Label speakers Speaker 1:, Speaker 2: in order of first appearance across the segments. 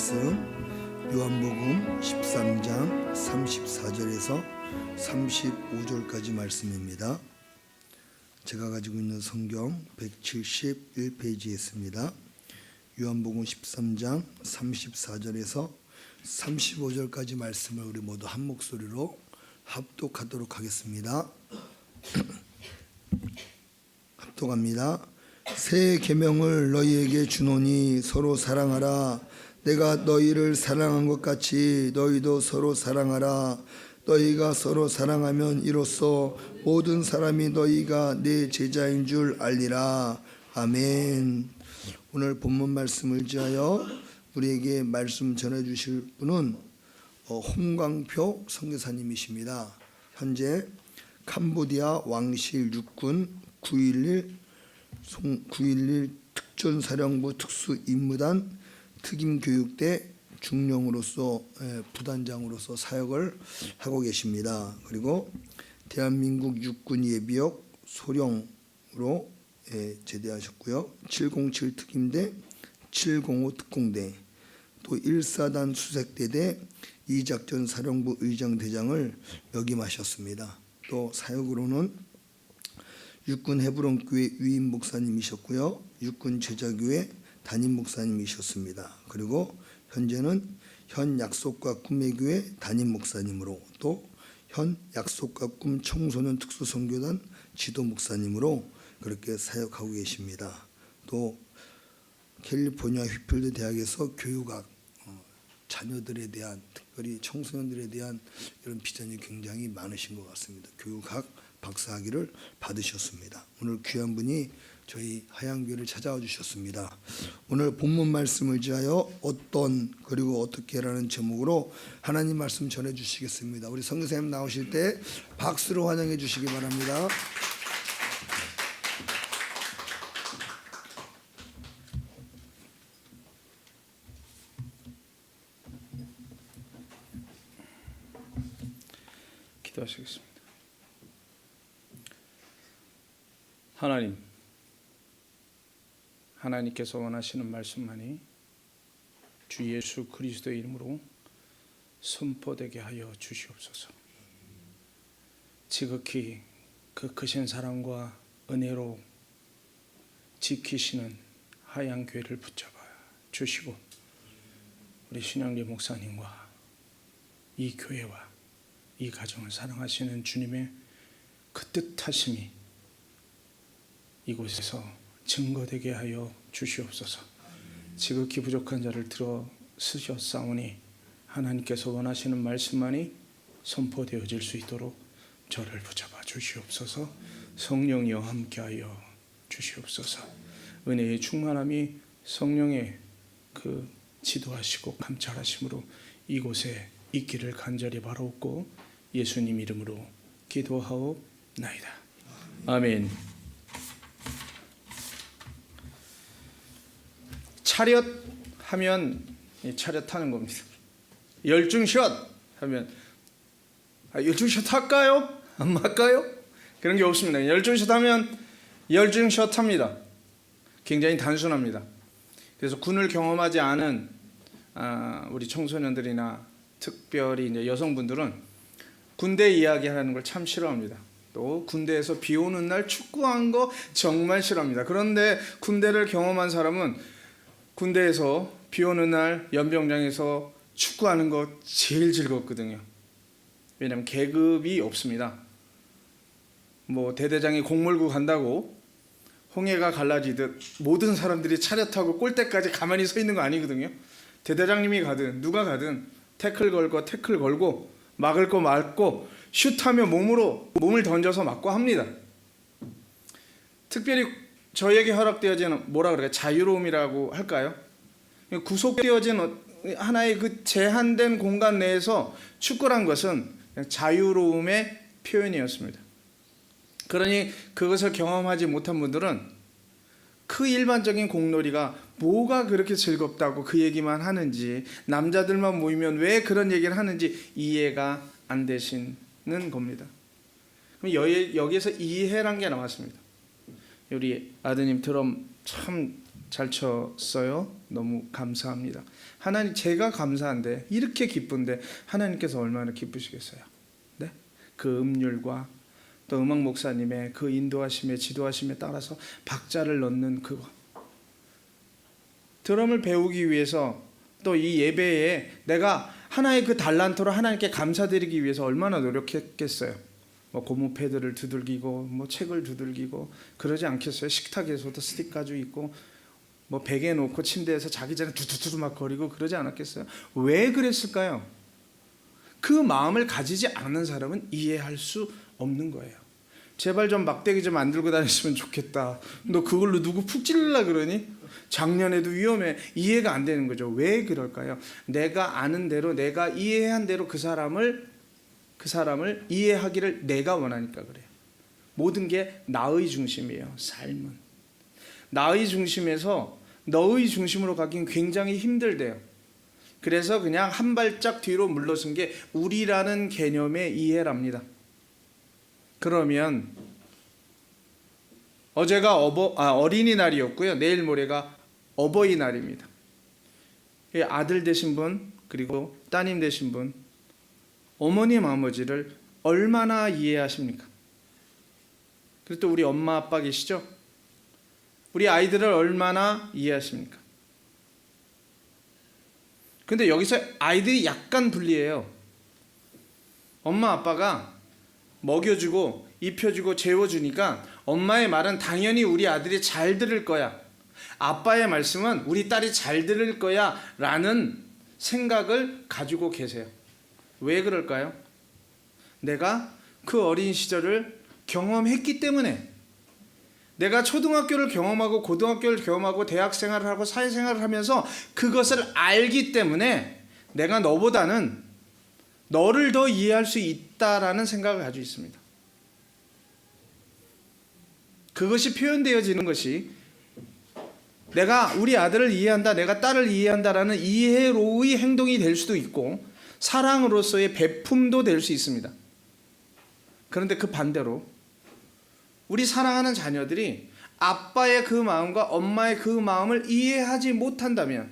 Speaker 1: 말씀 요한복음 13장 34절에서 35절까지 말씀입니다. 제가 가지고 있는 성경 171페이지에 있습니다. 요한복음 13장 34절에서 35절까지 말씀을 우리 모두 한 목소리로 합독하도록 하겠습니다. 합독합니다. 새 계명을 너희에게 주노니 서로 사랑하라. 내가 너희를 사랑한 것 같이 너희도 서로 사랑하라. 너희가 서로 사랑하면 이로써 모든 사람이 너희가 내 제자인 줄 알리라. 아멘. 오늘 본문 말씀을 의지하여 우리에게 말씀 전해주실 분은 홍광표 선교사님이십니다. 현재 캄보디아 왕실 육군 911 특전사령부 특수임무단 특임교육대 중령으로서 부단장으로서 사역을 하고 계십니다. 그리고 대한민국 육군 예비역 소령으로 제대하셨고요. 707 특임대, 705 특공대, 또 1사단 수색대대 2작전 사령부 의장대장을 역임하셨습니다. 또 사역으로는 육군 헤브론교회 위임 목사님이셨고요. 육군 제자교회 담임 목사님이셨습니다. 그리고 현재는 현 약속과 꿈의 교회 담임 목사님으로, 또 현 약속과 꿈 청소년 특수선교단 지도 목사님으로 그렇게 사역하고 계십니다. 또 캘리포니아 휘필드 대학에서 교육학 자녀들에 대한, 특별히 청소년들에 대한 이런 비전이 굉장히 많으신 것 같습니다. 교육학 박사학위를 받으셨습니다. 오늘 귀한 분이 저희 하양교회를 찾아와 주셨습니다. 오늘 본문 말씀을 지하여 어떤 그리고 어떻게라는 제목으로 하나님 말씀 전해 주시겠습니다. 우리 선교사님 나오실 때 박수로 환영해 주시기 바랍니다.
Speaker 2: 기도하시겠습니다. 하나님께서 원하시는 말씀만이 주 예수 그리스도의 이름으로 선포되게 하여 주시옵소서. 지극히 그 크신 사랑과 은혜로 지키시는 하양교회를 붙잡아 주시고 우리 신영리 목사님과 이 교회와 이 가정을 사랑하시는 주님의 그 뜻하심이 이곳에서 증거되게 하여 주시옵소서. 지극히 부족한 자를 들어 쓰셨사오니 하나님께서 원하시는 말씀만이 선포되어질 수 있도록 저를 붙잡아 주시옵소서. 성령이여 함께하여 주시옵소서. 은혜의 충만함이 성령의 그 지도하시고 감찰하심으로 이곳에 있기를 간절히 바라옵고 예수님 이름으로 기도하옵나이다. 아멘. 차렷 하면 차렷 타는 겁니다. 열중샷 하면 열중샷 할까요? 안 할까요? 그런 게 없습니다. 열중샷 하면 열중샷 합니다. 굉장히 단순합니다. 그래서 군을 경험하지 않은 우리 청소년들이나 특별히 이제 여성분들은 군대 이야기하는 걸 참 싫어합니다. 또 군대에서 비 오는 날 축구한 거 정말 싫어합니다. 그런데 군대를 경험한 사람은 군대에서 비 오는 날 연병장에서 축구하는 거 제일 즐겁거든요. 왜냐하면 계급이 없습니다. 뭐 대대장이 공 몰고 간다고 홍해가 갈라지듯 모든 사람들이 차렷하고 골대까지 가만히 서 있는 거 아니거든요. 대대장님이 가든 누가 가든 태클 걸고 막을 거 막고 슛하며 몸을 던져서 맞고 합니다. 특별히 저에게 허락되어진 뭐라 그래요? 자유로움이라고 할까요? 구속되어진 하나의 그 제한된 공간 내에서 축구란 것은 자유로움의 표현이었습니다. 그러니 그것을 경험하지 못한 분들은 그 일반적인 공놀이가 뭐가 그렇게 즐겁다고 그 얘기만 하는지, 남자들만 모이면 왜 그런 얘기를 하는지 이해가 안 되시는 겁니다. 그럼 여기에서 이해란 게 나왔습니다. 우리 아드님 드럼 참 잘 쳤어요. 너무 감사합니다. 하나님, 제가 감사한데, 이렇게 기쁜데 하나님께서 얼마나 기쁘시겠어요. 네? 그 음률과 또 음악 목사님의 그 인도하심에 지도하심에 따라서 박자를 넣는 그거, 드럼을 배우기 위해서 또 이 예배에 내가 하나의 그 달란트로 하나님께 감사드리기 위해서 얼마나 노력했겠어요. 뭐 고무 패드를 두들기고 뭐 책을 두들기고 그러지 않겠어요. 식탁에서도 스틱 가지고 있고 뭐 베개 놓고 침대에서 자기 전에 두두두두 막 거리고 그러지 않았겠어요. 왜 그랬을까요? 그 마음을 가지지 않는 사람은 이해할 수 없는 거예요. 제발 좀 막대기 좀 안 들고 다녔으면 좋겠다. 너 그걸로 누구 푹 찔르려 그러니? 작년에도 위험해. 이해가 안 되는 거죠. 왜 그럴까요? 내가 아는 대로, 내가 이해한 대로 그 사람을 이해하기를 내가 원하니까 그래요. 모든 게 나의 중심이에요. 삶은 나의 중심에서 너의 중심으로 가긴 굉장히 힘들대요. 그래서 그냥 한 발짝 뒤로 물러선 게 우리라는 개념의 이해랍니다. 그러면 어제가 어린이날이었고요. 내일 모레가 어버이날입니다. 아들 되신 분, 그리고 따님 되신 분, 어머님 아버지를 얼마나 이해하십니까? 그리고 또 우리 엄마 아빠 계시죠? 우리 아이들을 얼마나 이해하십니까? 근데 여기서 아이들이 약간 불리해요. 엄마 아빠가 먹여주고 입혀주고 재워주니까 엄마의 말은 당연히 우리 아들이 잘 들을 거야, 아빠의 말씀은 우리 딸이 잘 들을 거야 라는 생각을 가지고 계세요. 왜 그럴까요? 내가 그 어린 시절을 경험했기 때문에, 내가 초등학교를 경험하고 고등학교를 경험하고 대학생활을 하고 사회생활을 하면서 그것을 알기 때문에 내가 너보다는 너를 더 이해할 수 있다라는 생각을 가지고 있습니다. 그것이 표현되어지는 것이 내가 우리 아들을 이해한다, 내가 딸을 이해한다라는 이해로의 행동이 될 수도 있고 사랑으로서의 베품도 될 수 있습니다. 그런데 그 반대로 우리 사랑하는 자녀들이 아빠의 그 마음과 엄마의 그 마음을 이해하지 못한다면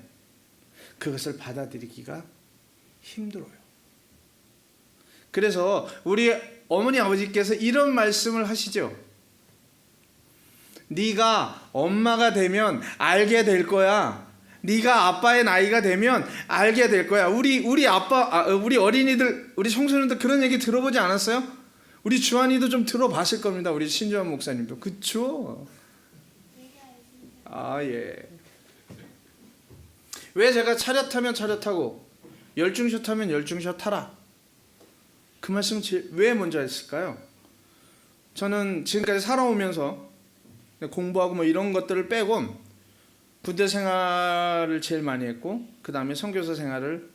Speaker 2: 그것을 받아들이기가 힘들어요. 그래서 우리 어머니 아버지께서 이런 말씀을 하시죠. 네가 엄마가 되면 알게 될 거야. 네가 아빠의 나이가 되면 알게 될 거야. 우리 어린이들, 우리 청소년들 그런 얘기 들어보지 않았어요? 우리 주한이도 좀 들어봤을 겁니다. 우리 신주한 목사님도. 그쵸? 예. 왜 제가 차렷하면 차렷하고 열중샷 하면 열중샷 하라, 그 말씀을 왜 먼저 했을까요? 저는 지금까지 살아오면서 공부하고 뭐 이런 것들을 빼곤 부대 생활을 제일 많이 했고 그 다음에 선교사 생활을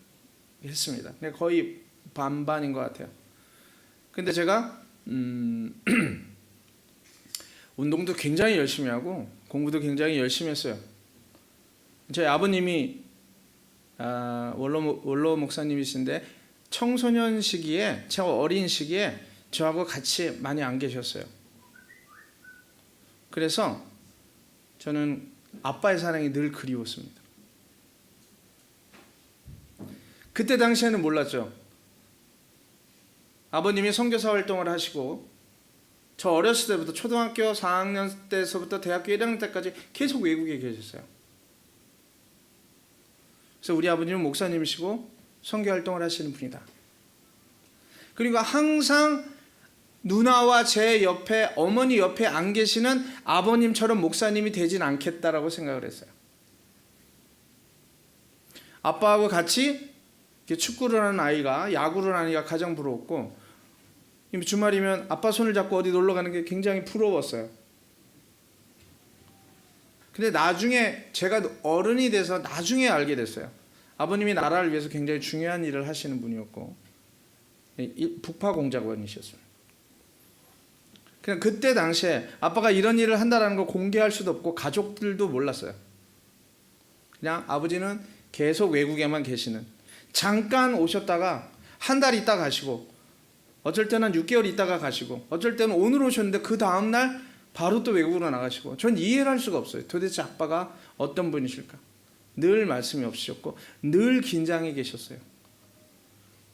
Speaker 2: 했습니다. 거의 반반인 것 같아요. 근데 제가 운동도 굉장히 열심히 하고 공부도 굉장히 열심히 했어요. 저희 아버님이 원로 목사님이신데 청소년 시기에, 제가 어린 시기에 저하고 같이 많이 안 계셨어요. 그래서 저는 아빠의 사랑이 늘 그리웠습니다. 그때 당시에는 몰랐죠. 아버님이 선교사 활동을 하시고 저 어렸을 때부터 초등학교 4학년 때서부터 대학교 1학년 때까지 계속 외국에 계셨어요. 그래서 우리 아버님은 목사님이시고 선교 활동을 하시는 분이다. 그리고 항상 누나와 제 옆에, 어머니 옆에 안 계시는 아버님처럼 목사님이 되진 않겠다라고 생각을 했어요. 아빠하고 같이 축구를 하는 아이가, 야구를 하는 아이가 가장 부러웠고, 주말이면 아빠 손을 잡고 어디 놀러 가는 게 굉장히 부러웠어요. 근데 나중에 제가 어른이 돼서 나중에 알게 됐어요. 아버님이 나라를 위해서 굉장히 중요한 일을 하시는 분이었고 북파공작원이셨어요. 그냥 그때 당시에 아빠가 이런 일을 한다는 걸 공개할 수도 없고 가족들도 몰랐어요. 그냥 아버지는 계속 외국에만 계시는, 잠깐 오셨다가 한 달 있다 가시고, 어쩔 때는 6개월 있다가 가시고, 어쩔 때는 오늘 오셨는데 그 다음날 바로 또 외국으로 나가시고, 전 이해를 할 수가 없어요. 도대체 아빠가 어떤 분이실까? 늘 말씀이 없으셨고 늘 긴장해 계셨어요.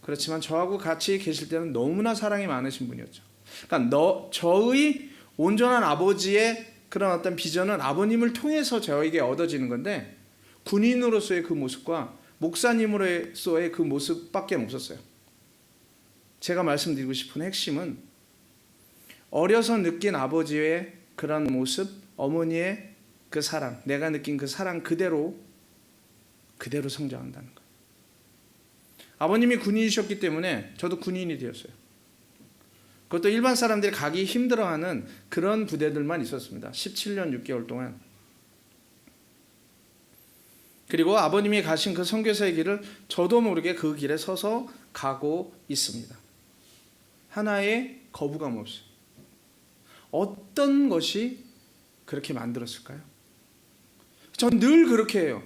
Speaker 2: 그렇지만 저하고 같이 계실 때는 너무나 사랑이 많으신 분이었죠. 그러니까 저의 온전한 아버지의 그런 어떤 비전은 아버님을 통해서 저에게 얻어지는 건데, 군인으로서의 그 모습과 목사님으로서의 그 모습밖에 없었어요. 제가 말씀드리고 싶은 핵심은 어려서 느낀 아버지의 그런 모습, 어머니의 그 사랑, 내가 느낀 그 사랑 그대로 성장한다는 거예요. 아버님이 군인이셨기 때문에 저도 군인이 되었어요. 그것도 일반 사람들이 가기 힘들어하는 그런 부대들만 있었습니다. 17년 6개월 동안. 그리고 아버님이 가신 그 선교사의 길을 저도 모르게 그 길에 서서 가고 있습니다. 하나의 거부감 없이. 어떤 것이 그렇게 만들었을까요? 전 늘 그렇게 해요.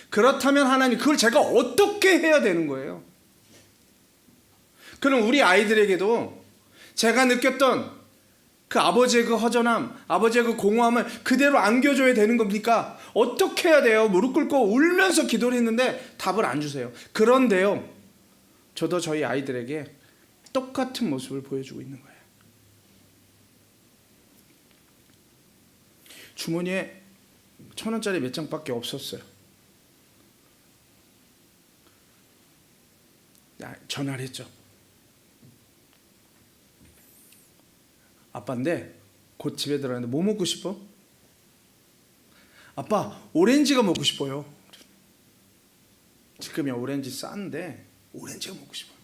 Speaker 2: 그렇다면 하나님, 그걸 제가 어떻게 해야 되는 거예요? 그럼 우리 아이들에게도 제가 느꼈던 그 아버지의 그 허전함, 아버지의 그 공허함을 그대로 안겨줘야 되는 겁니까? 어떻게 해야 돼요? 무릎 꿇고 울면서 기도를 했는데 답을 안 주세요. 그런데요, 저도 저희 아이들에게 똑같은 모습을 보여주고 있는 거예요. 주머니에 1,000원짜리 몇 장밖에 없었어요. 전화를 했죠. 아빠인데 곧 집에 들어가는데 뭐 먹고 싶어? 아빠, 오렌지가 먹고 싶어요. 지금이야 오렌지 싼데 오렌지가 먹고 싶어요.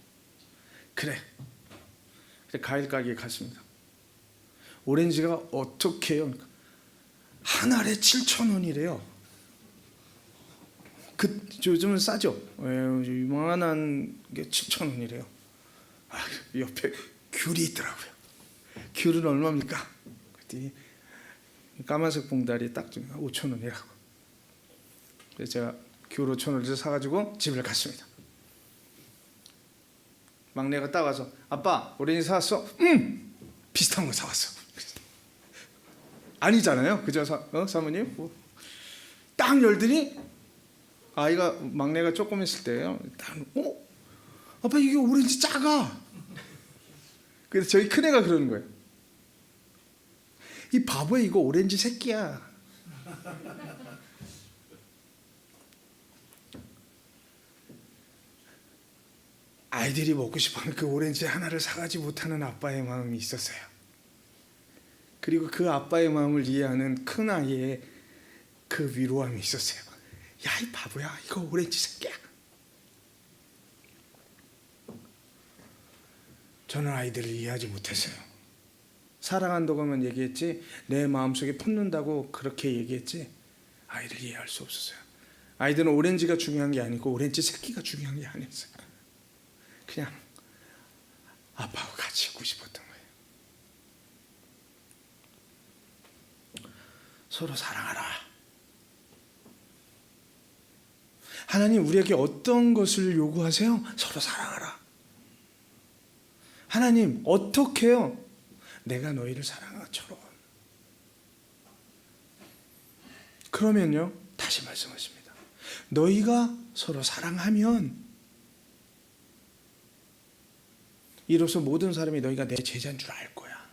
Speaker 2: 그래. 과일 가게에 갔습니다. 오렌지가 어떻게 해요? 한 알에 7,000원이래요. 요즘은 싸죠. 이만한 게 7,000원이래요. 옆에 귤이 있더라고요. 귤은 얼마입니까? 그랬더니 까만색 봉다리 딱 5,000원이라고. 그래서 제가 귤 5,000원을 사가지고 집을 갔습니다. 막내가 딱 와서 아빠 오렌지 사왔어? 비슷한 거 사왔어. 아니잖아요, 그죠 사모님? 딱 열더니 아이가 막내가 조금 있을 때예요. 딱 아빠 이게 오렌지 작아. 그래서 저희 큰애가 그러는 거예요. 이 바보야, 이거 오렌지 새끼야. 아이들이 먹고 싶어하는 그 오렌지 하나를 사가지 못하는 아빠의 마음이 있었어요. 그리고 그 아빠의 마음을 이해하는 큰 아이의 그 위로함이 있었어요. 야, 이 바보야, 이거 오렌지 새끼야. 저는 아이들을 이해하지 못했어요. 사랑한다고만 얘기했지 내 마음속에 품는다고 그렇게 얘기했지 아이를 이해할 수 없었어요. 아이들은 오렌지가 중요한 게 아니고 오렌지 새끼가 중요한 게 아니었어요. 그냥 아빠하고 같이 있고 싶었던 거예요. 서로 사랑하라. 하나님 우리에게 어떤 것을 요구하세요? 서로 사랑하라. 하나님 어떻게 해요? 내가 너희를 사랑한 것처럼. 그러면요, 다시 말씀하십니다. 너희가 서로 사랑하면 이로써 모든 사람이 너희가 내 제자인 줄 알 거야.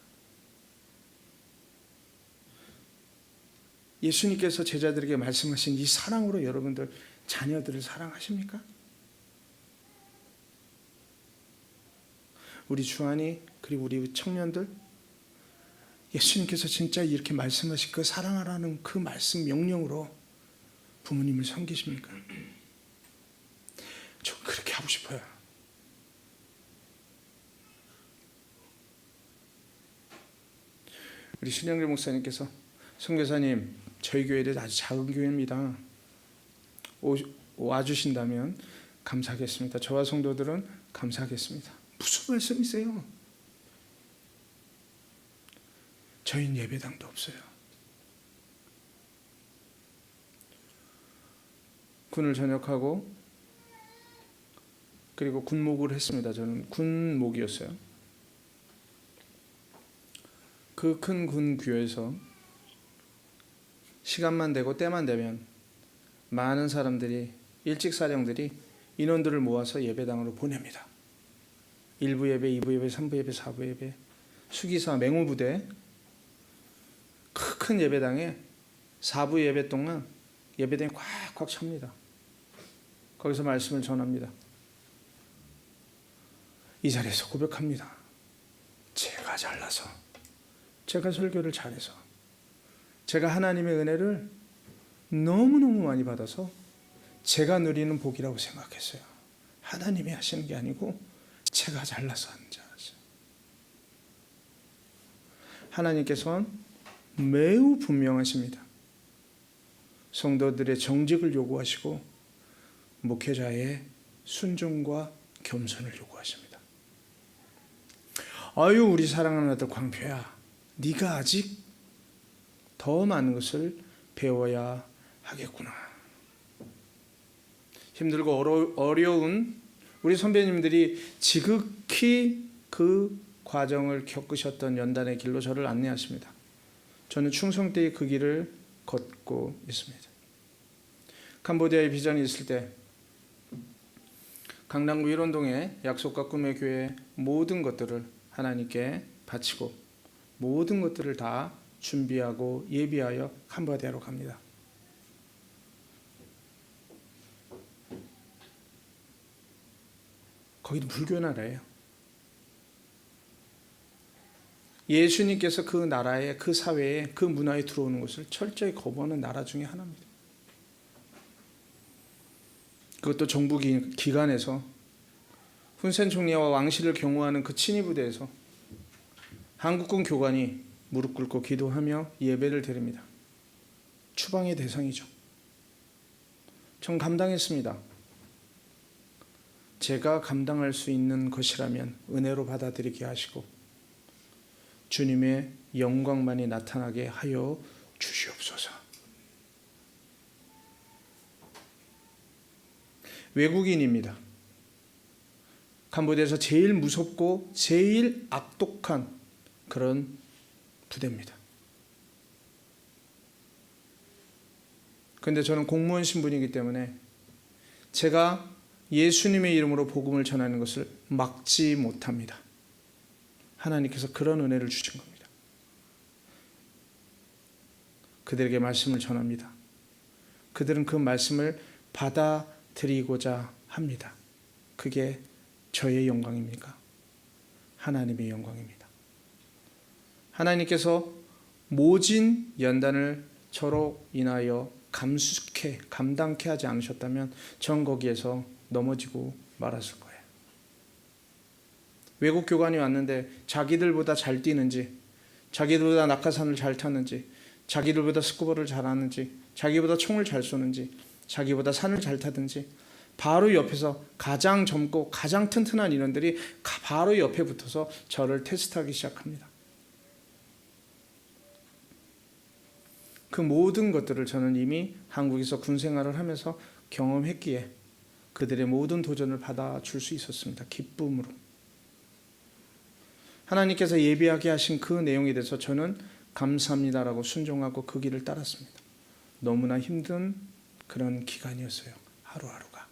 Speaker 2: 예수님께서 제자들에게 말씀하신 이 사랑으로 여러분들 자녀들을 사랑하십니까? 우리 주안이 그리고 우리 청년들, 예수님께서 진짜 이렇게 말씀하신 그 사랑하라는 그 말씀 명령으로 부모님을 섬기십니까? 저 그렇게 하고 싶어요. 우리 신영길 목사님께서 선교사님 저희 교회는 아주 작은 교회입니다. 와주신다면 감사하겠습니다. 저와 성도들은 감사하겠습니다. 무슨 말씀이세요? 저희는 예배당도 없어요. 군을 전역하고 그리고 군목을 했습니다. 저는 군목이었어요. 그 큰 군 교회에서 시간만 되고 때만 되면 많은 사람들이 일찍 사령들이 인원들을 모아서 예배당으로 보냅니다. 1부 예배, 2부 예배, 3부 예배, 4부 예배, 수기사, 맹호부대 큰 예배당에 4부 예배 동안 예배당이 꽉꽉 찹니다. 거기서 말씀을 전합니다. 이 자리에서 고백합니다. 제가 잘나서, 제가 설교를 잘해서, 제가 하나님의 은혜를 너무너무 많이 받아서 제가 누리는 복이라고 생각했어요. 하나님이 하시는 게 아니고 제가 잘나서 하는 줄 알았어요. 하나님께서는 매우 분명하십니다. 성도들의 정직을 요구하시고 목회자의 순종과 겸손을 요구하십니다. 아유, 우리 사랑하는 아들 광표야, 네가 아직 더 많은 것을 배워야 하겠구나. 힘들고 어려운 우리 선배님들이 지극히 그 과정을 겪으셨던 연단의 길로 저를 안내하십니다. 저는 충성 때의 그 길을 걷고 있습니다. 캄보디아에 비전이 있을 때 강남구 일원동에 약속과 꿈의 교회 모든 것들을 하나님께 바치고 모든 것들을 다 준비하고 예비하여 캄보디아로 갑니다. 거기는 불교 나라예요. 예수님께서 그 나라에, 그 사회에, 그 문화에 들어오는 것을 철저히 거부하는 나라 중에 하나입니다. 그것도 정부 기관에서 훈센 총리와 왕실을 경호하는 그 친위 부대에서 한국군 교관이 무릎 꿇고 기도하며 예배를 드립니다. 추방의 대상이죠. 전 감당했습니다. 제가 감당할 수 있는 것이라면 은혜로 받아들이게 하시고 주님의 영광만이 나타나게 하여 주시옵소서. 외국인입니다. 캄보디아에서 제일 무섭고 제일 악독한 그런 부대입니다. 그런데 저는 공무원 신분이기 때문에 제가 예수님의 이름으로 복음을 전하는 것을 막지 못합니다. 하나님께서 그런 은혜를 주신 겁니다. 그들에게 말씀을 전합니다. 그들은 그 말씀을 받아들이고자 합니다. 그게 저의 영광입니까? 하나님의 영광입니다. 하나님께서 모진 연단을 저로 인하여 감당케 하지 않으셨다면 전 거기에서 넘어지고 말았을 거예요. 외국 교관이 왔는데 자기들보다 잘 뛰는지, 자기들보다 낙하산을 잘 타는지, 자기들보다 스쿠버를 잘하는지, 자기보다 총을 잘 쏘는지, 자기보다 산을 잘 타든지 바로 옆에서 가장 젊고 가장 튼튼한 인원들이 바로 옆에 붙어서 저를 테스트하기 시작합니다. 그 모든 것들을 저는 이미 한국에서 군 생활을 하면서 경험했기에 그들의 모든 도전을 받아줄 수 있었습니다. 기쁨으로. 하나님께서 예비하게 하신 그 내용에 대해서 저는 감사합니다라고 순종하고 그 길을 따랐습니다. 너무나 힘든 그런 기간이었어요. 하루하루가.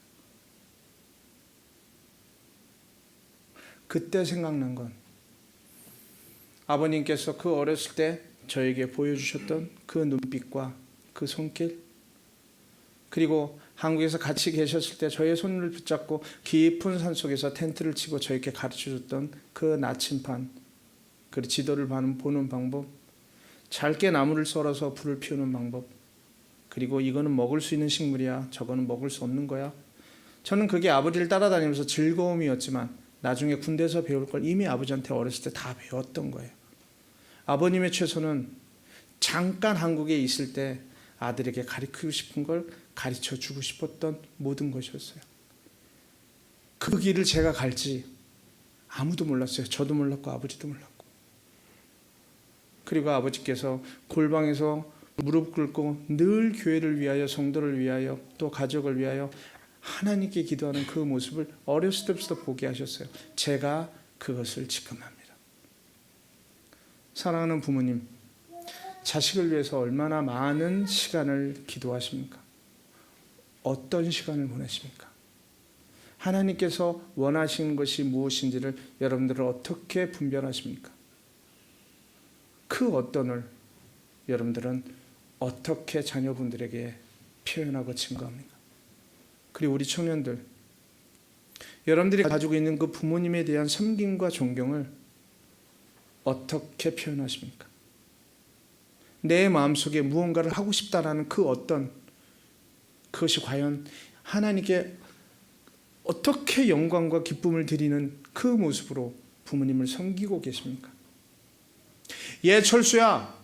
Speaker 2: 그때 생각난 건 아버님께서 그 어렸을 때 저에게 보여주셨던 그 눈빛과 그 손길, 그리고 한국에서 같이 계셨을 때 저의 손을 붙잡고 깊은 산속에서 텐트를 치고 저에게 가르쳐줬던 그 나침판, 그리고 지도를 보는 방법, 잘게 나무를 썰어서 불을 피우는 방법, 그리고 이거는 먹을 수 있는 식물이야, 저거는 먹을 수 없는 거야. 저는 그게 아버지를 따라다니면서 즐거움이었지만 나중에 군대에서 배울 걸 이미 아버지한테 어렸을 때 다 배웠던 거예요. 아버님의 최선은 잠깐 한국에 있을 때 아들에게 가르치고 싶은 걸 가르쳐 주고 싶었던 모든 것이었어요. 그 길을 제가 갈지 아무도 몰랐어요. 저도 몰랐고 아버지도 몰랐고. 그리고 아버지께서 골방에서 무릎 꿇고 늘 교회를 위하여, 성도를 위하여, 또 가족을 위하여 하나님께 기도하는 그 모습을 어렸을 때부터 보게 하셨어요. 제가 그것을 지금합니다. 사랑하는 부모님, 자식을 위해서 얼마나 많은 시간을 기도하십니까? 어떤 시간을 보내십니까? 하나님께서 원하시는 것이 무엇인지를 여러분들은 어떻게 분별하십니까? 그 어떤을 여러분들은 어떻게 자녀분들에게 표현하고 증거합니까? 그리고 우리 청년들, 여러분들이 가지고 있는 그 부모님에 대한 섬김과 존경을 어떻게 표현하십니까? 내 마음속에 무언가를 하고 싶다라는 그 어떤, 그것이 과연 하나님께 어떻게 영광과 기쁨을 드리는 그 모습으로 부모님을 섬기고 계십니까? 예, 철수야,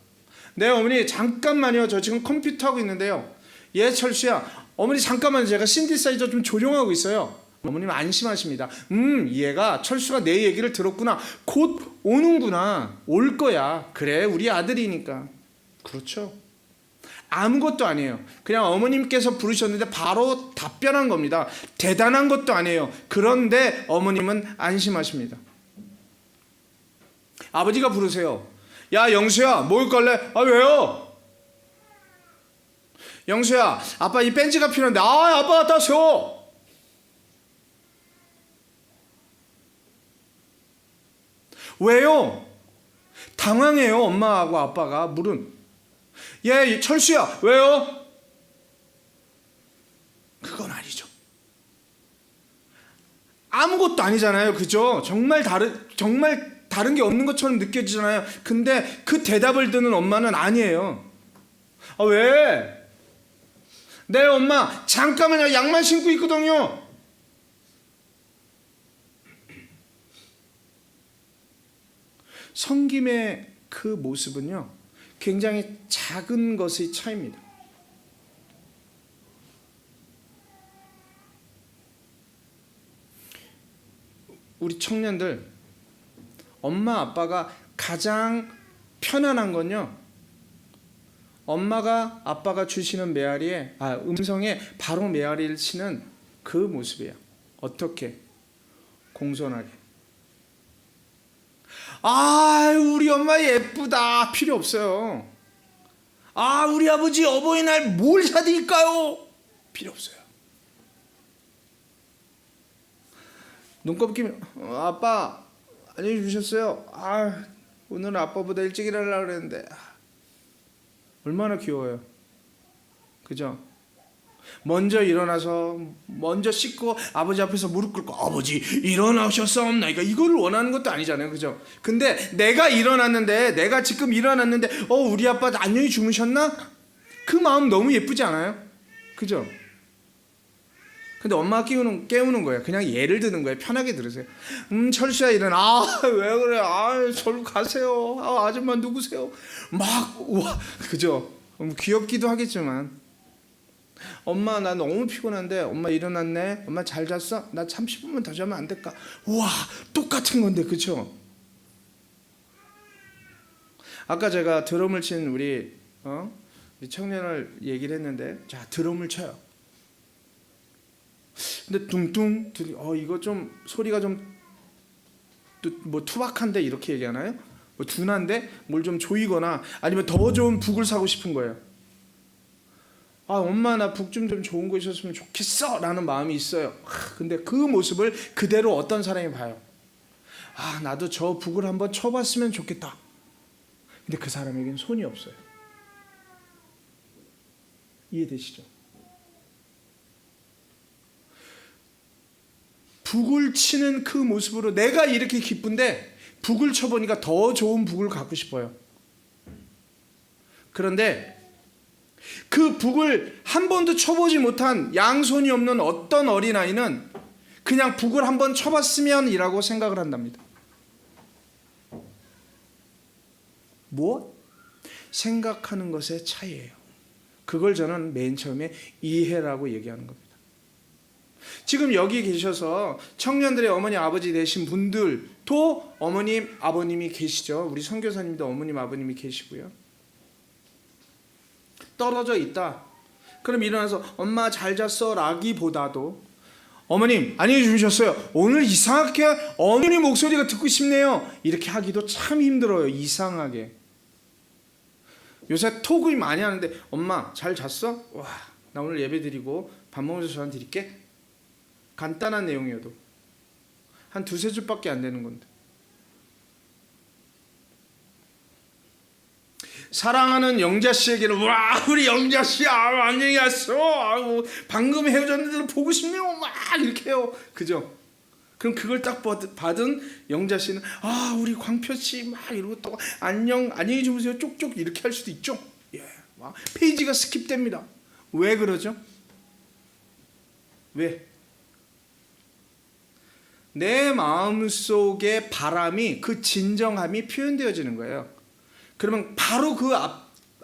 Speaker 2: 네 어머니 잠깐만요, 저 지금 컴퓨터 하고 있는데요. 예, 철수야, 어머니 잠깐만요, 제가 신디사이저 좀 조정하고 있어요. 어머님 안심하십니다. 얘가 철수가 내 얘기를 들었구나, 곧 오는구나, 올 거야. 그래, 우리 아들이니까. 그렇죠. 아무것도 아니에요. 그냥 어머님께서 부르셨는데 바로 답변한 겁니다. 대단한 것도 아니에요. 그런데 어머님은 안심하십니다. 아버지가 부르세요. 야, 영수야, 뭐 갈래? 아, 왜요? 영수야, 아빠 이 벤치가 필요한데. 아, 아빠 갖다 세워. 왜요? 당황해요, 엄마하고 아빠가. 물은 예, 철수야, 왜요? 그건 아니죠. 아무것도 아니잖아요, 그죠? 정말 다른 게 없는 것처럼 느껴지잖아요. 근데 그 대답을 듣는 엄마는 아니에요. 아, 왜? 네, 엄마 잠깐만요, 양말 신고 있거든요. 섬김의 그 모습은요, 굉장히 작은 것의 차이입니다. 우리 청년들, 엄마 아빠가 가장 편안한 건요, 엄마가 아빠가 주시는 메아리에 음성에 바로 메아리를 치는 그 모습이에요. 어떻게? 공손하게. 아, 우리 엄마 예쁘다, 필요 없어요. 아, 우리 아버지 어버이날 뭘 사드릴까요? 필요 없어요. 눈곱 끼면 아빠 안녕히 주셨어요. 아, 오늘 아빠보다 일찍 일하려고 그랬는데. 얼마나 귀여워요, 그죠? 먼저 일어나서 먼저 씻고 아버지 앞에서 무릎 꿇고 아버지 일어나셨사옵나이까, 이거를 원하는 것도 아니잖아요, 그죠? 근데 내가 지금 일어났는데 우리 아빠 안녕히 주무셨나? 그 마음 너무 예쁘지 않아요? 그죠? 근데 엄마가 깨우는 거예요. 그냥 예를 드는 거예요. 편하게 들으세요. 철수야 일어나. 왜 그래? 절로 가세요. 아줌마 누구세요? 우와, 그죠? 귀엽기도 하겠지만, 엄마 나 너무 피곤한데 엄마 일어났네. 엄마 잘 잤어? 나 30분만 더 자면 안 될까? 우와, 똑같은 건데, 그쵸? 아까 제가 드럼을 친 우리 청년을 얘기를 했는데, 자, 드럼을 쳐요. 근데 둥둥 이거 좀 소리가 좀 뭐 투박한데 이렇게 얘기하나요? 뭐 둔한데 뭘 좀 조이거나 아니면 더 좋은 북을 사고 싶은 거예요. 아, 엄마 나 북 좀 좋은 거 있었으면 좋겠어 라는 마음이 있어요. 근데 그 모습을 그대로 어떤 사람이 봐요. 아, 나도 저 북을 한번 쳐봤으면 좋겠다. 근데 그 사람에게는 손이 없어요. 이해되시죠? 북을 치는 그 모습으로 내가 이렇게 기쁜데 북을 쳐보니까 더 좋은 북을 갖고 싶어요. 그런데 그 북을 한 번도 쳐보지 못한 양손이 없는 어떤 어린아이는 그냥 북을 한번 쳐봤으면 이라고 생각을 한답니다. 뭐? 생각하는 것의 차이예요. 그걸 저는 맨 처음에 이해라고 얘기하는 겁니다. 지금 여기 계셔서 청년들의 어머니 아버지 되신 분들도 어머님 아버님이 계시죠. 우리 선교사님도 어머님 아버님이 계시고요. 떨어져 있다. 그럼 일어나서 엄마 잘 잤어 라기보다도 어머님 안녕히 주무셨어요. 오늘 이상하게 어머니 목소리가 듣고 싶네요. 이렇게 하기도 참 힘들어요. 이상하게. 요새 톡을 많이 하는데 엄마 잘 잤어? 와, 나 오늘 예배 드리고 밥 먹으면서 전화 드릴게. 간단한 내용이어도 한 두세 줄밖에 안 되는 건데. 사랑하는 영자 씨에게는 와 우리 영자 씨 안녕히 갔어. 아우 방금 헤어졌는데도 보고 싶네요. 막 이렇게 해요. 그죠? 그럼 그걸 딱 받은 영자 씨는 아 우리 광표 씨 막 이러고 또 안녕 안녕히 주무세요 쪽쪽 이렇게 할 수도 있죠. 예, 막 페이지가 스킵됩니다. 왜 그러죠? 왜? 내 마음속의 바람이 그 진정함이 표현되어지는 거예요. 그러면 바로 그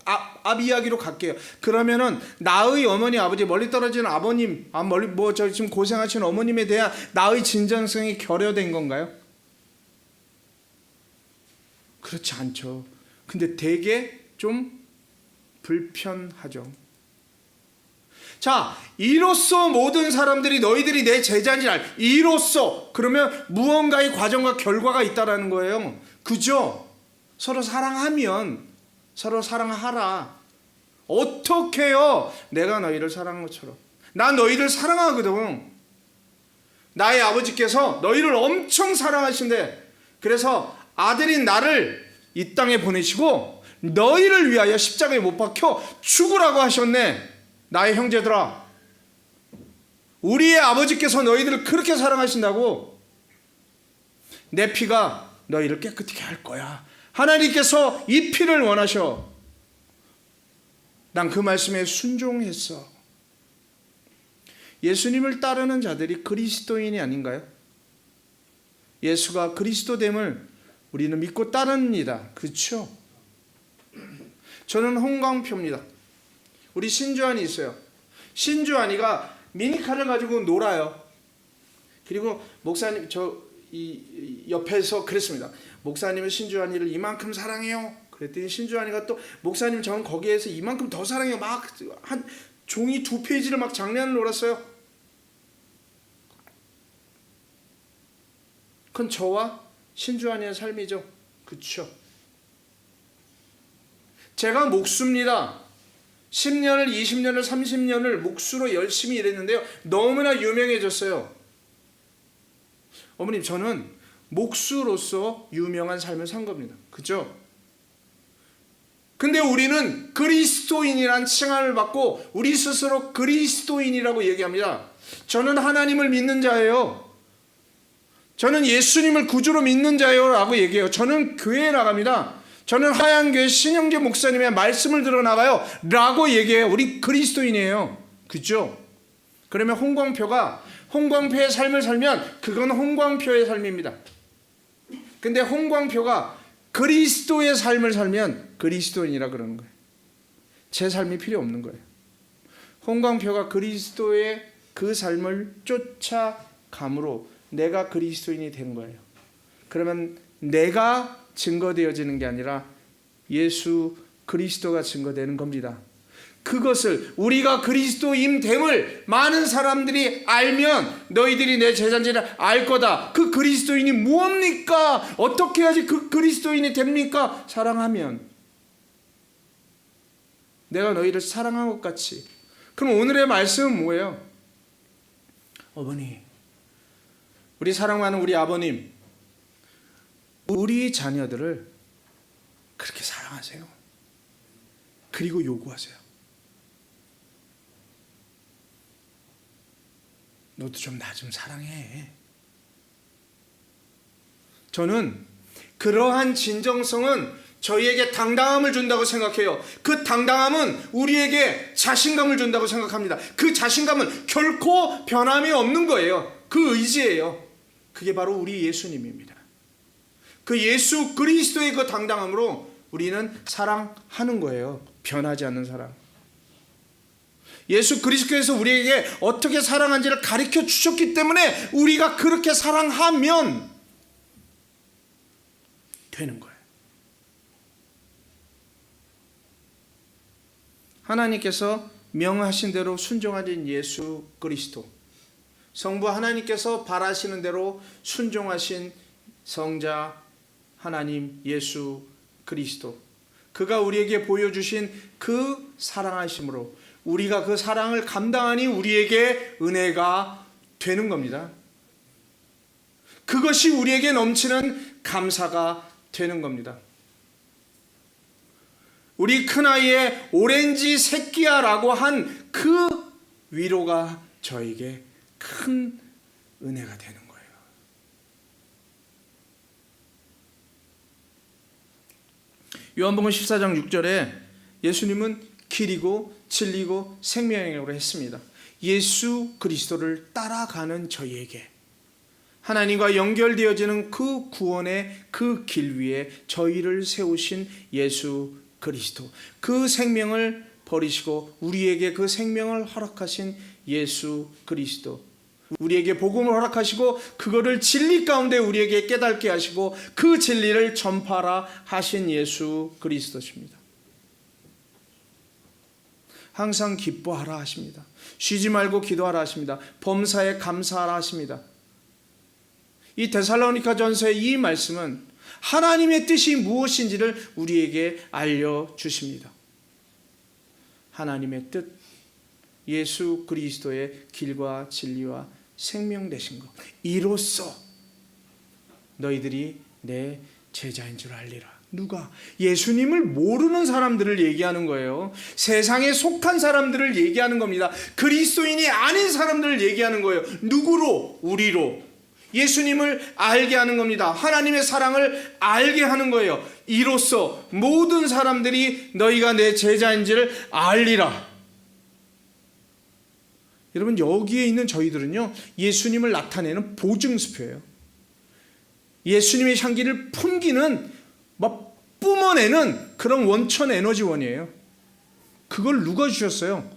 Speaker 2: 앞 이야기로 갈게요. 그러면은 나의 어머니 아버지 멀리 떨어지는 아버님 멀리 저 지금 고생하시는 어머님에 대한 나의 진정성이 결여된 건가요? 그렇지 않죠. 근데 되게 좀 불편하죠. 자, 이로써 모든 사람들이 너희들이 내 제자인지 알. 이로써 그러면 무언가의 과정과 결과가 있다라는 거예요. 그죠? 서로 사랑하면 서로 사랑하라. 어떻게요? 내가 너희를 사랑한 것처럼. 난 너희를 사랑하거든. 나의 아버지께서 너희를 엄청 사랑하신대. 그래서 아들인 나를 이 땅에 보내시고 너희를 위하여 십자가에 못 박혀 죽으라고 하셨네. 나의 형제들아, 우리의 아버지께서 너희들을 그렇게 사랑하신다고. 내 피가 너희를 깨끗하게 할 거야. 하나님께서 이 피를 원하셔. 난 그 말씀에 순종했어. 예수님을 따르는 자들이 그리스도인이 아닌가요? 예수가 그리스도됨을 우리는 믿고 따릅니다. 그렇죠? 저는 홍광표입니다. 우리 신주환이 있어요. 신주환이가 미니카를 가지고 놀아요. 그리고 목사님 이 옆에서 그랬습니다. 목사님은 신주환이를 이만큼 사랑해요. 그랬더니 신주환이가 또 목사님 저는 거기에서 이만큼 더 사랑해요. 막 한 종이 2페이지를 막 장난을 놀았어요. 그건 저와 신주환이의 삶이죠. 그렇죠? 제가 목수입니다. 10년을 20년을 30년을 목수로 열심히 일했는데요. 너무나 유명해졌어요. 어머님 저는 목수로서 유명한 삶을 산 겁니다. 그죠? 근데 우리는 그리스도인이란 칭함을 받고 우리 스스로 그리스도인이라고 얘기합니다. 저는 하나님을 믿는 자예요. 저는 예수님을 구주로 믿는 자예요 라고 얘기해요. 저는 교회에 나갑니다. 저는 하얀교회 신영재 목사님의 말씀을 들어 나가요 라고 얘기해요. 우리 그리스도인이에요. 그죠? 그러면 홍광표의 삶을 살면 그건 홍광표의 삶입니다. 근데 홍광표가 그리스도의 삶을 살면 그리스도인이라 그러는 거예요. 제 삶이 필요 없는 거예요. 홍광표가 그리스도의 그 삶을 쫓아감으로 내가 그리스도인이 된 거예요. 그러면 내가 증거되어지는 게 아니라 예수 그리스도가 증거되는 겁니다. 그것을 우리가 그리스도임됨을 많은 사람들이 알면 너희들이 내 제자인지를 알 거다. 그 그리스도인이 무엇입니까? 어떻게 해야지 그 그리스도인이 됩니까? 사랑하면. 내가 너희를 사랑한 것 같이. 그럼 오늘의 말씀은 뭐예요? 어머니, 우리 사랑하는 우리 아버님, 우리 자녀들을 그렇게 사랑하세요. 그리고 요구하세요. 너도 좀 나 좀 사랑해. 저는 그러한 진정성은 저희에게 당당함을 준다고 생각해요. 그 당당함은 우리에게 자신감을 준다고 생각합니다. 그 자신감은 결코 변함이 없는 거예요. 그 의지예요. 그게 바로 우리 예수님입니다. 그 예수 그리스도의 그 당당함으로 우리는 사랑하는 거예요. 변하지 않는 사랑. 예수 그리스도께서 우리에게 어떻게 사랑한지를 가르쳐 주셨기 때문에 우리가 그렇게 사랑하면 되는 거예요. 하나님께서 명하신 대로 순종하신 예수 그리스도, 성부 하나님께서 바라시는 대로 순종하신 성자 하나님 예수 그리스도, 그가 우리에게 보여주신 그 사랑하심으로 우리가 그 사랑을 감당하니 우리에게 은혜가 되는 겁니다. 그것이 우리에게 넘치는 감사가 되는 겁니다. 우리 큰아이의 오렌지 새끼야라고 한 그 위로가 저에게 큰 은혜가 되는 거예요. 요한복음 14장 6절에 예수님은 길이고 진리고 생명이라고 했습니다. 예수 그리스도를 따라가는 저희에게 하나님과 연결되어지는 그 구원의 그 길 위에 저희를 세우신 예수 그리스도, 그 생명을 버리시고 우리에게 그 생명을 허락하신 예수 그리스도, 우리에게 복음을 허락하시고 그거를 진리 가운데 우리에게 깨닫게 하시고 그 진리를 전파하라 하신 예수 그리스도십니다. 항상 기뻐하라 하십니다. 쉬지 말고 기도하라 하십니다. 범사에 감사하라 하십니다. 이 데살로니가 전서의 이 말씀은 하나님의 뜻이 무엇인지를 우리에게 알려주십니다. 하나님의 뜻, 예수 그리스도의 길과 진리와 생명 되신 것, 이로써 너희들이 내 제자인 줄 알리라. 누가? 예수님을 모르는 사람들을 얘기하는 거예요. 세상에 속한 사람들을 얘기하는 겁니다. 그리스도인이 아닌 사람들을 얘기하는 거예요. 누구로? 우리로. 예수님을 알게 하는 겁니다. 하나님의 사랑을 알게 하는 거예요. 이로써 모든 사람들이 너희가 내 제자인지를 알리라. 여러분, 여기에 있는 저희들은요, 예수님을 나타내는 보증수표예요. 예수님의 향기를 풍기는, 막 뿜어내는 그런 원천 에너지원이에요. 그걸 누가 주셨어요?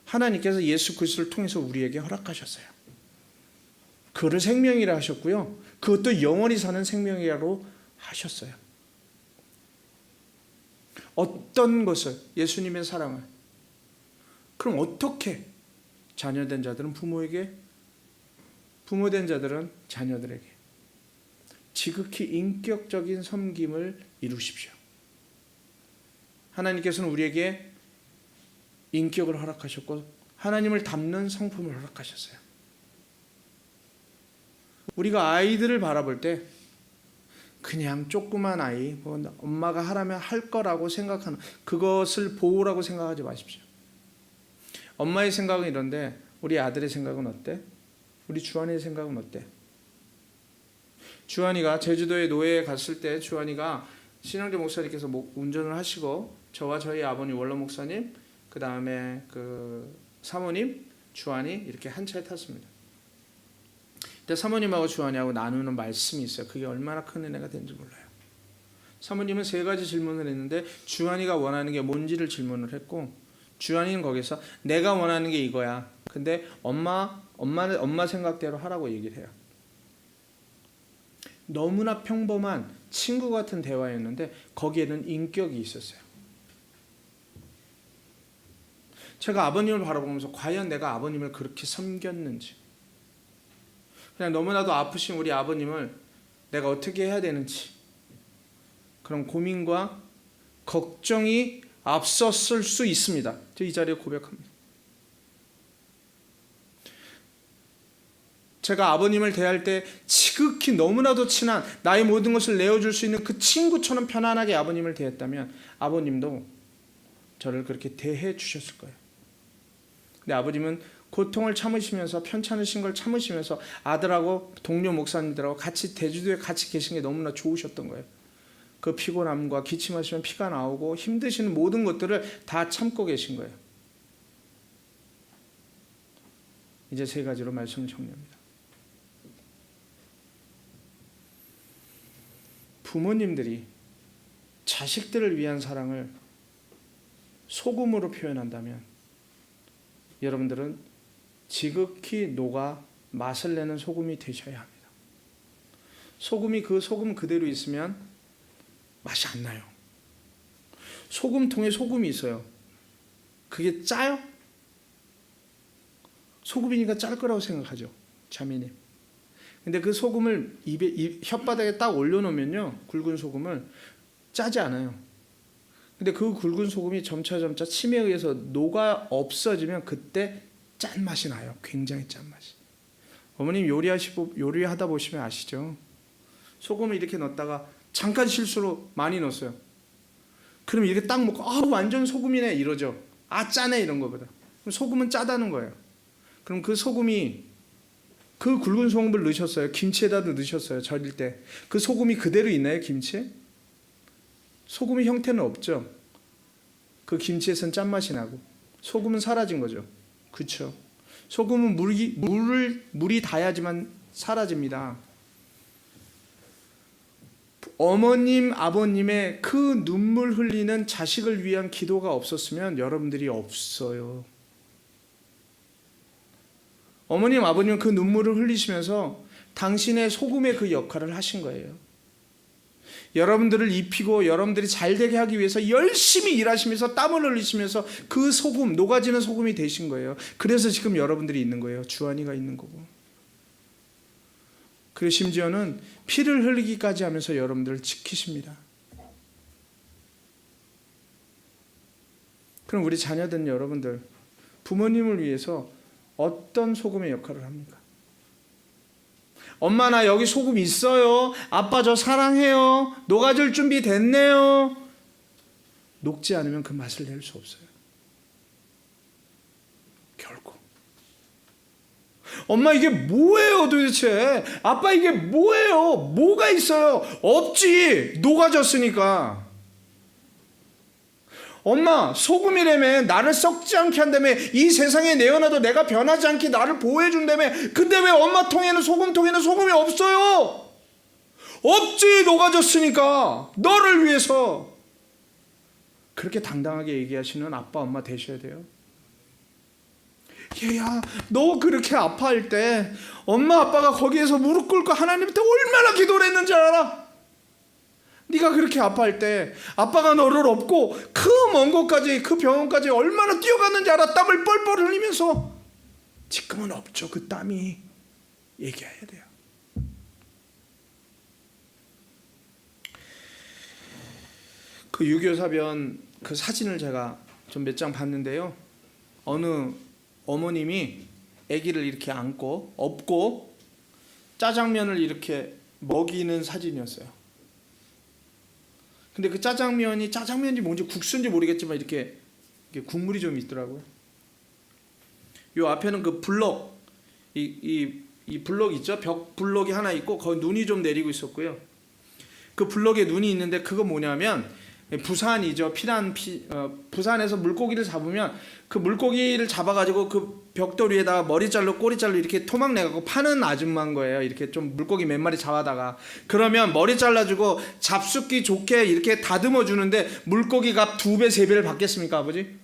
Speaker 2: 하나님께서 예수 그리스도를 통해서 우리에게 허락하셨어요. 그를 생명이라 하셨고요, 그것도 영원히 사는 생명이라고 하셨어요. 어떤 것을, 예수님의 사랑을, 그럼 어떻게 자녀된 자들은 부모에게, 부모된 자들은 자녀들에게 지극히 인격적인 섬김을 이루십시오. 하나님께서는 우리에게 인격을 허락하셨고 하나님을 닮는 성품을 허락하셨어요. 우리가 아이들을 바라볼 때 그냥 조그만 아이, 뭐 엄마가 하라면 할 거라고 생각하는, 그것을 보호라고 생각하지 마십시오. 엄마의 생각은 이런데 우리 아들의 생각은 어때? 우리 주한이의 생각은 어때? 주한이가 제주도에 노예에 갔을 때 주한이가 신영재 목사님께서 운전을 하시고 저와 저희 아버님 원로 목사님, 그 다음에 그 사모님, 주한이 이렇게 한 차에 탔습니다. 근데 사모님하고 주한이하고 나누는 말씀이 있어요. 그게 얼마나 큰 은혜가 되는지 몰라요. 사모님은 3가지 질문을 했는데 주한이가 원하는 게 뭔지를 질문을 했고, 주한이는 거기서 내가 원하는 게 이거야. 근데 엄마 생각대로 하라고 얘기를 해요. 너무나 평범한 친구 같은 대화였는데 거기에는 인격이 있었어요. 제가 아버님을 바라보면서 과연 내가 아버님을 그렇게 섬겼는지, 그냥 너무나도 아프신 우리 아버님을 내가 어떻게 해야 되는지 그런 고민과 걱정이 앞섰을 수 있습니다. 저 이 자리에 고백합니다. 제가 아버님을 대할 때 지극히 너무나도 친한, 나의 모든 것을 내어줄 수 있는 그 친구처럼 편안하게 아버님을 대했다면 아버님도 저를 그렇게 대해 주셨을 거예요. 근데 아버님은 고통을 참으시면서, 편찮으신 걸 참으시면서 아들하고 동료 목사님들하고 같이 제주도에 같이 계신 게 너무나 좋으셨던 거예요. 그 피곤함과 기침하시면 피가 나오고 힘드시는 모든 것들을 다 참고 계신 거예요. 이제 3가지로 말씀을 정리합니다. 부모님들이 자식들을 위한 사랑을 소금으로 표현한다면 여러분들은 지극히 녹아 맛을 내는 소금이 되셔야 합니다. 소금이 그 소금 그대로 있으면 맛이 안 나요. 소금통에 소금이 있어요. 그게 짜요? 소금이니까 짤 거라고 생각하죠, 자매님. 근데 그 소금을 혓바닥에 딱 올려놓으면요, 굵은 소금을 짜지 않아요. 근데 그 굵은 소금이 점차 침에 의해서 녹아 없어지면 그때 짠맛이 나요. 굉장히 짠맛이. 어머님 요리하다 보시면 아시죠? 소금을 이렇게 넣었다가 잠깐 실수로 많이 넣었어요. 그럼 이렇게 딱 먹고 완전 소금이네 이러죠. 짜네 이런 거보다. 그럼 소금은 짜다는 거예요. 그럼 그 소금이 그 굵은 소금을 넣으셨어요. 김치에다도 넣으셨어요. 절일 때. 그 소금이 그대로 있나요? 김치에? 소금의 형태는 없죠. 그 김치에선 짠맛이 나고 소금은 사라진 거죠. 그렇죠? 소금은 물이 닿아야지만 사라집니다. 어머님, 아버님의 그 눈물 흘리는 자식을 위한 기도가 없었으면 여러분들이 없어요. 어머님, 아버님은 그 눈물을 흘리시면서 당신의 소금의 그 역할을 하신 거예요. 여러분들을 입히고 여러분들이 잘 되게 하기 위해서 열심히 일하시면서 땀을 흘리시면서 그 소금, 녹아지는 소금이 되신 거예요. 그래서 지금 여러분들이 있는 거예요. 주한이가 있는 거고. 그리고 심지어는 피를 흘리기까지 하면서 여러분들을 지키십니다. 그럼 우리 자녀된 여러분들, 부모님을 위해서 어떤 소금의 역할을 합니까? 엄마 나 여기 소금 있어요. 아빠 저 사랑해요. 녹아줄 준비 됐네요. 녹지 않으면 그 맛을 낼 수 없어요. 결코. 엄마 이게 뭐예요 도대체? 아빠 이게 뭐예요? 뭐가 있어요? 없지. 녹아졌으니까. 엄마 소금이라며 나를 썩지 않게 한다며 이 세상에 내어놔도 내가 변하지 않게 나를 보호해 준다며 근데 왜 엄마 통에는 소금통에는 소금이 없어요? 없지. 녹아졌으니까 너를 위해서. 그렇게 당당하게 얘기하시는 아빠 엄마 되셔야 돼요. 얘야 너 그렇게 아파할 때 엄마 아빠가 거기에서 무릎 꿇고 하나님한테 얼마나 기도를 했는지 알아? 네가 그렇게 아파할 때 아빠가 너를 업고 그 먼 곳까지 그 병원까지 얼마나 뛰어갔는지 알아? 땀을 뻘뻘 흘리면서. 지금은 없죠. 그 땀이. 얘기해야 돼요. 그 6.25 사변 그 사진을 제가 좀 몇 장 봤는데요. 어느 어머님이 아기를 이렇게 안고 업고 짜장면을 이렇게 먹이는 사진이었어요. 근데 그 짜장면인지 뭔지 국수인지 모르겠지만 이렇게 국물이 좀 있더라고요. 요 앞에는 그 블럭, 이 블럭 있죠? 벽 블럭이 하나 있고 거기 눈이 좀 내리고 있었고요. 그 블럭에 눈이 있는데 그거 뭐냐면 부산이죠. 부산에서 물고기를 잡으면 그 물고기를 잡아가지고 그 벽돌 위에다가 머리잘로 꼬리잘로 이렇게 토막 내갖고 파는 아줌마인 거예요. 이렇게 좀 물고기 몇 마리 잡아다가 그러면 머리 잘라주고 잡숫기 좋게 이렇게 다듬어 주는데 물고기가 2배 3배를 받겠습니까 아버지?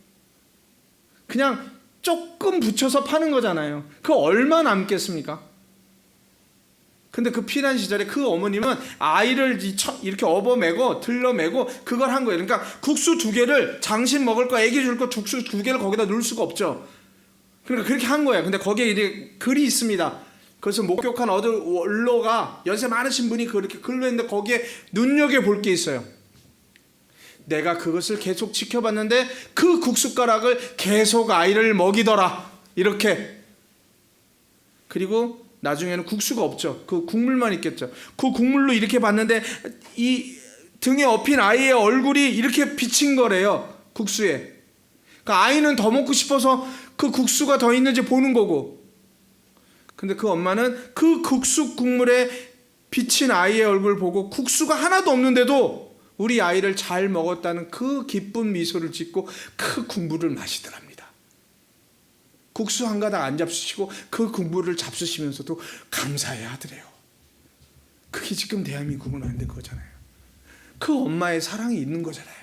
Speaker 2: 그냥 조금 붙여서 파는 거잖아요. 그거 얼마 남겠습니까? 근데 그 피난 시절에 그 어머님은 아이를 이렇게 업어매고 들러매고 그걸 한 거예요. 그러니까 국수 2개를 장신 먹을 거 애기 줄 거 국수 2개를 거기다 넣을 수가 없죠. 그러니까 그렇게 한 거예요. 근데 거기에 이제 글이 있습니다. 그래서 목격한 원로가 연세 많으신 분이 그렇게 글로 했는데 거기에 눈여겨볼 게 있어요. 내가 그것을 계속 지켜봤는데 그 국숟가락을 계속 아이를 먹이더라. 이렇게. 그리고 나중에는 국수가 없죠. 그 국물만 있겠죠. 그 국물로 이렇게 봤는데 이 등에 업힌 아이의 얼굴이 이렇게 비친 거래요. 국수에. 그러니까 아이는 더 먹고 싶어서 그 국수가 더 있는지 보는 거고. 근데 그 엄마는 그 국수 국물에 비친 아이의 얼굴을 보고 국수가 하나도 없는데도 우리 아이를 잘 먹었다는 그 기쁜 미소를 짓고 그 국물을 마시더랍니다. 국수 한 가닥 안 잡수시고 그 국물을 잡수시면서도 감사해야 하더래요. 그게 지금 대한민국은 안 된 거잖아요. 그 엄마의 사랑이 있는 거잖아요.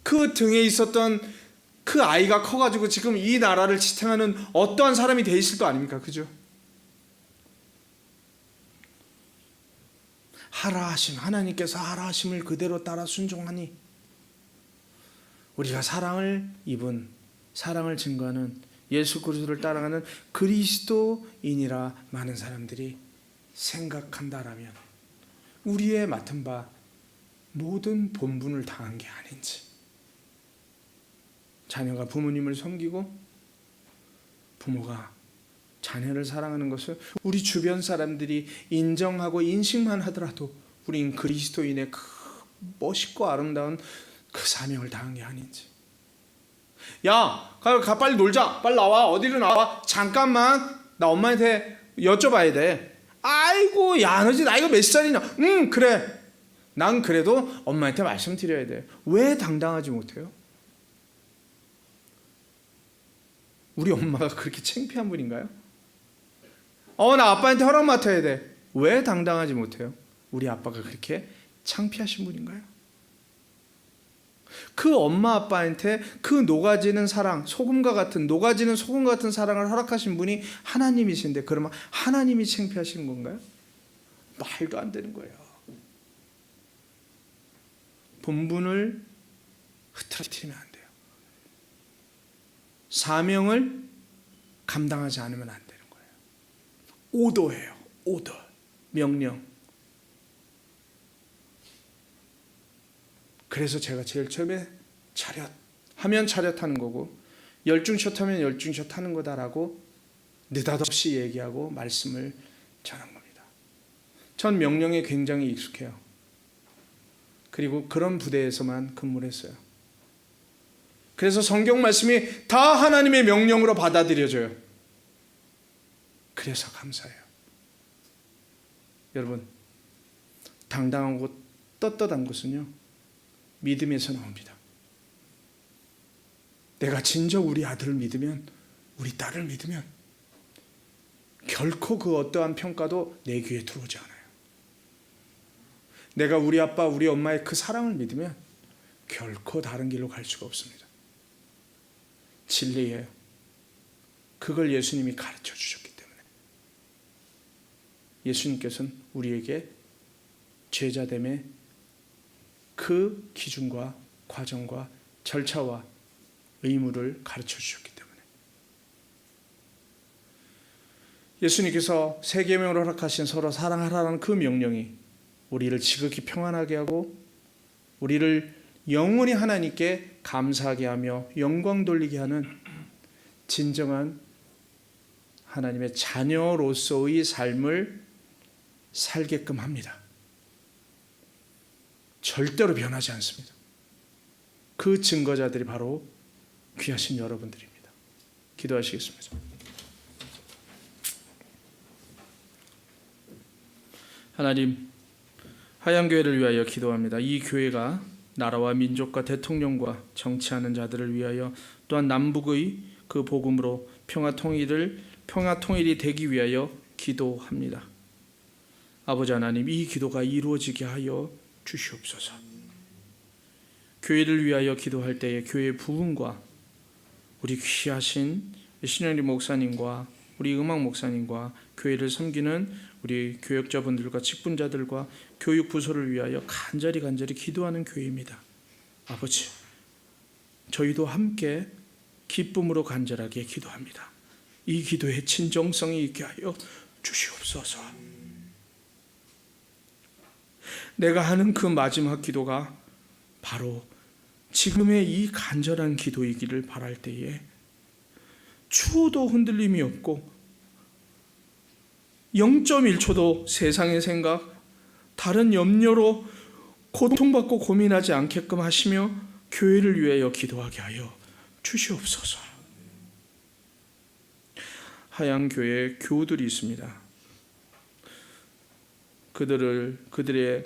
Speaker 2: 그 등에 있었던 그 아이가 커가지고 지금 이 나라를 지탱하는 어떠한 사람이 돼 있을 거 아닙니까? 그죠? 하라 하심, 하나님께서 하라 하심을 그대로 따라 순종하니 우리가 사랑을 입은 사랑을 증거하는 예수 그리스도를 따라가는 그리스도인이라 많은 사람들이 생각한다라면 우리의 맡은 바 모든 본분을 다한 게 아닌지. 자녀가 부모님을 섬기고 부모가 자녀를 사랑하는 것을 우리 주변 사람들이 인정하고 인식만 하더라도 우린 그리스도인의 그 멋있고 아름다운 그 사명을 다한 게 아닌지. 야, 가 빨리 놀자. 빨리 나와. 어디로 나와? 잠깐만. 나 엄마한테 여쭤봐야 돼. 아이고, 야, 너지 나이가 몇 살이냐? 그래. 난 그래도 엄마한테 말씀드려야 돼. 왜 당당하지 못해요? 우리 엄마가 그렇게 창피한 분인가요? 나 아빠한테 허락 맡아야 돼. 왜 당당하지 못해요? 우리 아빠가 그렇게 창피하신 분인가요? 그 엄마 아빠한테 그 녹아지는 사랑, 녹아지는 소금 같은 사랑을 허락하신 분이 하나님이신데 그러면 하나님이 창피하신 건가요? 말도 안 되는 거예요. 본분을 흐트러뜨리면 안 돼요. 사명을 감당하지 않으면 안 되는 거예요. 오더예요. 오더. 명령. 그래서 제가 제일 처음에 차렷하면 차렷하는 거고 열중샷 하면 열중샷 하는 거다라고 느닷없이 얘기하고 말씀을 전한 겁니다. 전 명령에 굉장히 익숙해요. 그리고 그런 부대에서만 근무를 했어요. 그래서 성경 말씀이 다 하나님의 명령으로 받아들여져요. 그래서 감사해요. 여러분, 당당하고 떳떳한 것은요, 믿음에서 나옵니다. 내가 진정 우리 아들을 믿으면, 우리 딸을 믿으면 결코 그 어떠한 평가도 내 귀에 들어오지 않아요. 내가 우리 아빠, 우리 엄마의 그 사랑을 믿으면 결코 다른 길로 갈 수가 없습니다. 진리예요. 그걸 예수님이 가르쳐 주셨기 때문에. 예수님께서는 우리에게 제자됨의 그 기준과 과정과 절차와 의무를 가르쳐 주셨기 때문에. 예수님께서 세 계명으로 허락하신 서로 사랑하라는 그 명령이 우리를 지극히 평안하게 하고 우리를 영원히 하나님께 감사하게 하며 영광 돌리게 하는 진정한 하나님의 자녀로서의 삶을 살게끔 합니다. 절대로 변하지 않습니다. 그 증거자들이 바로 귀하신 여러분들입니다. 기도하시겠습니다. 하나님, 하양교회를 위하여 기도합니다. 이 교회가 나라와 민족과 대통령과 정치하는 자들을 위하여 또한 남북의 그 복음으로 평화 통일이 되기 위하여 기도합니다. 아버지 하나님, 이 기도가 이루어지게 하여 주시옵소서. 교회를 위하여 기도할 때에 교회 부흥과 우리 귀하신 신영리 목사님과 우리 음악 목사님과 교회를 섬기는 우리 교역자분들과 직분자들과 교육부서를 위하여 간절히 기도하는 교회입니다. 아버지, 저희도 함께 기쁨으로 간절하게 기도합니다. 이 기도에 진정성이 있게 하여 주시옵소서. 내가 하는 그 마지막 기도가 바로 지금의 이 간절한 기도이기를 바랄 때에 추호도 흔들림이 없고 0.1초도 세상의 생각, 다른 염려로 고통받고 고민하지 않게끔 하시며 교회를 위하여 기도하게 하여 주시옵소서. 하양교회 교우들이 있습니다. 그들의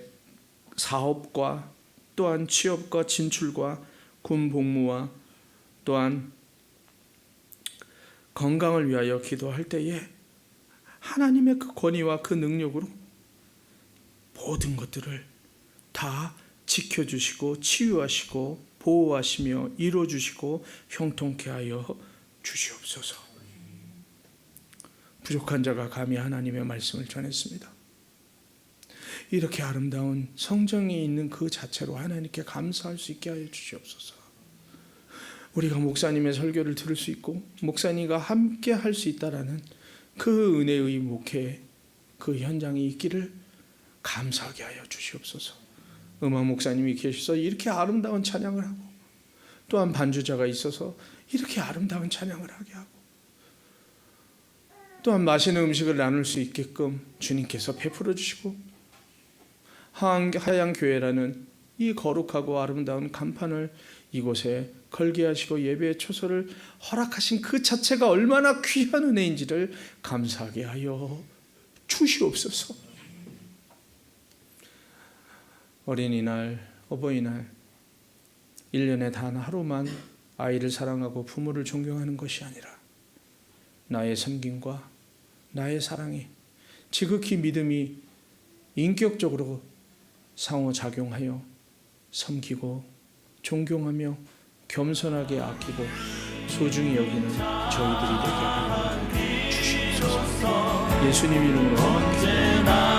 Speaker 2: 사업과 또한 취업과 진출과 군 복무와 또한 건강을 위하여 기도할 때에 하나님의 그 권위와 그 능력으로 모든 것들을 다 지켜주시고 치유하시고 보호하시며 이루어주시고 형통케 하여 주시옵소서. 부족한 자가 감히 하나님의 말씀을 전했습니다. 이렇게 아름다운 성정이 있는 그 자체로 하나님께 감사할 수 있게 하여 주시옵소서. 우리가 목사님의 설교를 들을 수 있고 목사님과 함께 할 수 있다라는 그 은혜의 목회 그 현장이 있기를 감사하게 하여 주시옵소서. 음악 목사님이 계셔서 이렇게 아름다운 찬양을 하고, 또한 반주자가 있어서 이렇게 아름다운 찬양을 하게 하고, 또한 맛있는 음식을 나눌 수 있게끔 주님께서 베풀어 주시고, 하양 교회라는 이 거룩하고 아름다운 간판을 이곳에 걸게 하시고 예배의 초소를 허락하신 그 자체가 얼마나 귀한 은혜인지를 감사하게 하여 주시옵소서. 어린이날, 어버이날 1년에 단 하루만 아이를 사랑하고 부모를 존경하는 것이 아니라 나의 섬김과 나의 사랑이 지극히 믿음이 인격적으로 상호작용하여 섬기고 존경하며 겸손하게 아끼고 소중히 여기는 저희들이 되게 하여 주시옵소서. 예수님 이름으로 기도합니다.